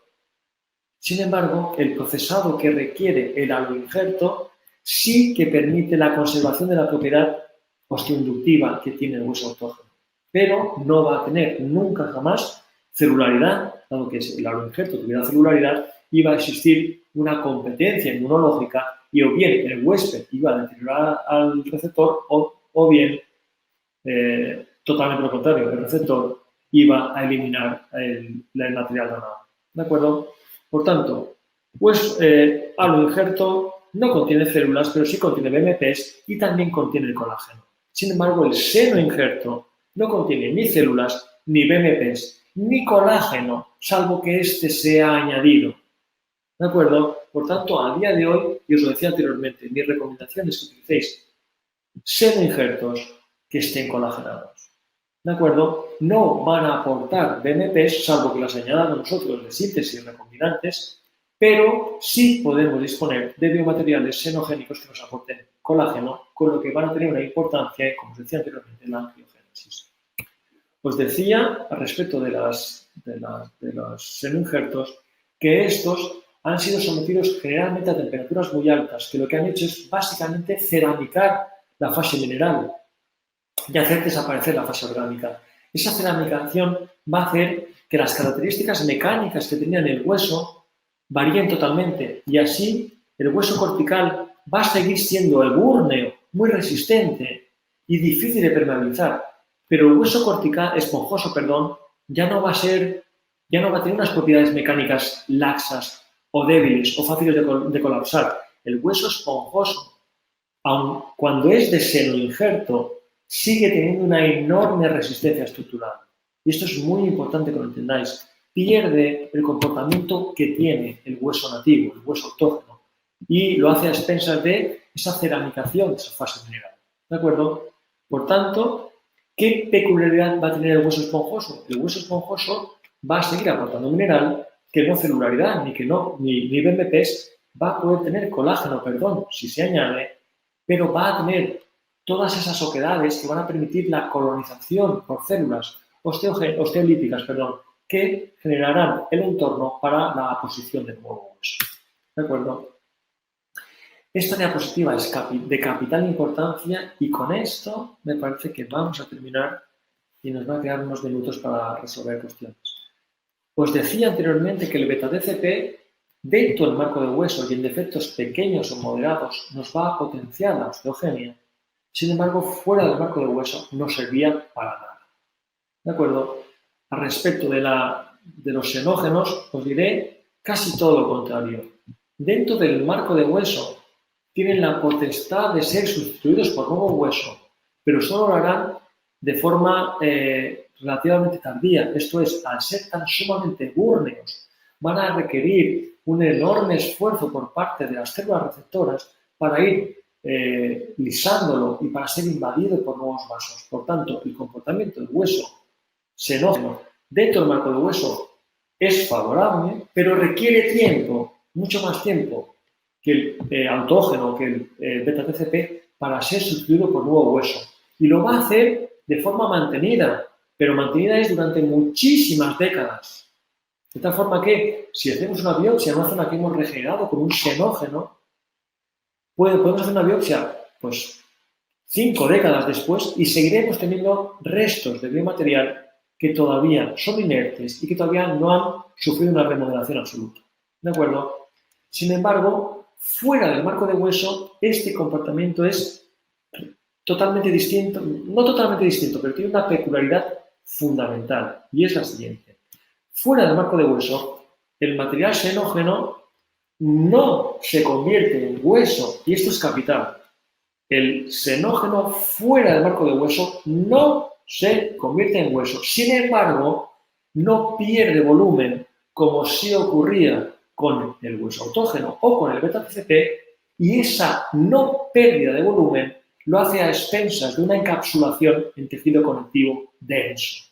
Sin embargo, el procesado que requiere el aloinjerto sí que permite la conservación de la propiedad osteoinductiva que tiene el hueso autógeno, pero no va a tener nunca jamás celularidad, dado que si el aloinjerto tuviera celularidad, iba a existir una competencia inmunológica y o bien el huésped iba a deteriorar al receptor o bien, totalmente lo contrario, el receptor iba a eliminar el material donado. ¿De acuerdo? Por tanto, pues aloinjerto no contiene células, pero sí contiene BMPs y también contiene el colágeno. Sin embargo, el senoinjerto no contiene ni células, ni BMPs, ni colágeno, salvo que éste sea añadido. ¿De acuerdo? Por tanto, a día de hoy, y os lo decía anteriormente, mi recomendación es que utilicéis senoinjertos que estén colagenados. ¿de acuerdo? No van a aportar BMPs, salvo que las añadamos nosotros de síntesis y recombinantes, pero sí podemos disponer de biomateriales xenogénicos que nos aporten colágeno, con lo que van a tener una importancia, como os decía anteriormente, en la angiogénesis. Os decía, al respecto de los xenoinjertos, que estos han sido sometidos generalmente a temperaturas muy altas, que lo que han hecho es básicamente ceramicar la fase mineral y hacer desaparecer la fase orgánica. Esa ceramicación va a hacer que las características mecánicas que tenía el hueso varíen totalmente y así el hueso cortical va a seguir siendo ebúrneo, muy resistente y difícil de permeabilizar, pero el hueso cortical, esponjoso, ya no va a tener unas propiedades mecánicas laxas o débiles o fáciles de colapsar. El hueso esponjoso, aun cuando es de xenoinjerto, sigue teniendo una enorme resistencia estructural. Y esto es muy importante que lo entendáis. Pierde el comportamiento que tiene el hueso nativo, el hueso autógeno, y lo hace a expensas de esa ceramicación de esa fase mineral. ¿De acuerdo? Por tanto, ¿qué peculiaridad va a tener el hueso esponjoso? El hueso esponjoso va a seguir aportando mineral, que no celularidad, ni BMPs, va a poder tener colágeno, si se añade, pero va a tener todas esas oquedades que van a permitir la colonización por células osteolíticas, que generarán el entorno para la aposición del nuevo hueso. ¿De acuerdo? Esta diapositiva es de capital importancia y con esto me parece que vamos a terminar y nos va a quedar unos minutos para resolver cuestiones. Os decía anteriormente que el beta-DCP dentro del marco de hueso y en defectos pequeños o moderados nos va a potenciar la osteogenia. Sin embargo, fuera del marco de hueso no servía para nada. ¿De acuerdo? Al respecto de los xenógenos, os diré casi todo lo contrario. Dentro del marco de hueso tienen la potestad de ser sustituidos por nuevo hueso, pero solo lo harán de forma relativamente tardía. Esto es, al ser tan sumamente búrneos, van a requerir un enorme esfuerzo por parte de las células receptoras para ir lisándolo y para ser invadido por nuevos vasos. Por tanto, el comportamiento del hueso xenógeno dentro del marco de hueso es favorable, pero requiere tiempo, mucho más tiempo que el autógeno, que el beta-TCP, para ser sustituido por nuevo hueso. Y lo va a hacer de forma mantenida, pero mantenida es durante muchísimas décadas. De tal forma que, si hacemos una biopsia en una zona que hemos regenerado con un xenógeno, podemos hacer una biopsia, 5 décadas después y seguiremos teniendo restos de biomaterial que todavía son inertes y que todavía no han sufrido una remodelación absoluta. ¿De acuerdo? Sin embargo, fuera del marco de hueso, este comportamiento es totalmente distinto, no totalmente distinto, pero tiene una peculiaridad fundamental y es la siguiente. Fuera del marco de hueso, el material xenógeno no se convierte en hueso, y esto es capital. El xenógeno fuera del marco de hueso no se convierte en hueso. Sin embargo, no pierde volumen como sí ocurría con el hueso autógeno o con el beta-TCP, y esa no pérdida de volumen lo hace a expensas de una encapsulación en tejido conectivo denso.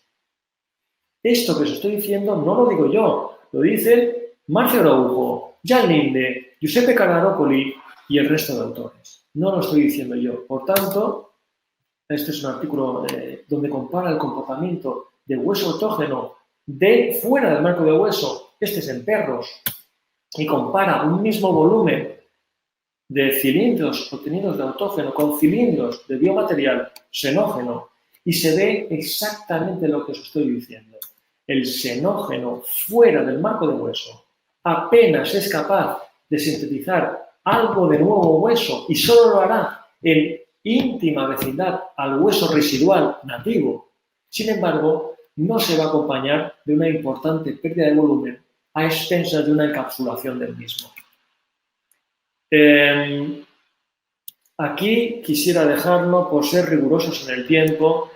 Esto que os estoy diciendo no lo digo yo, lo dice Marcio Araujo, Jan Linde, Giuseppe Cardaropoli y el resto de autores. No lo estoy diciendo yo. Por tanto, este es un artículo donde compara el comportamiento del hueso autógeno de fuera del marco de hueso, este es en perros, y compara un mismo volumen de cilindros obtenidos de autógeno con cilindros de biomaterial xenógeno y se ve exactamente lo que os estoy diciendo. El xenógeno fuera del marco de hueso apenas es capaz de sintetizar algo de nuevo hueso y solo lo hará en íntima vecindad al hueso residual nativo. Sin embargo, no se va a acompañar de una importante pérdida de volumen a expensas de una encapsulación del mismo. Aquí quisiera dejarlo por ser rigurosos en el tiempo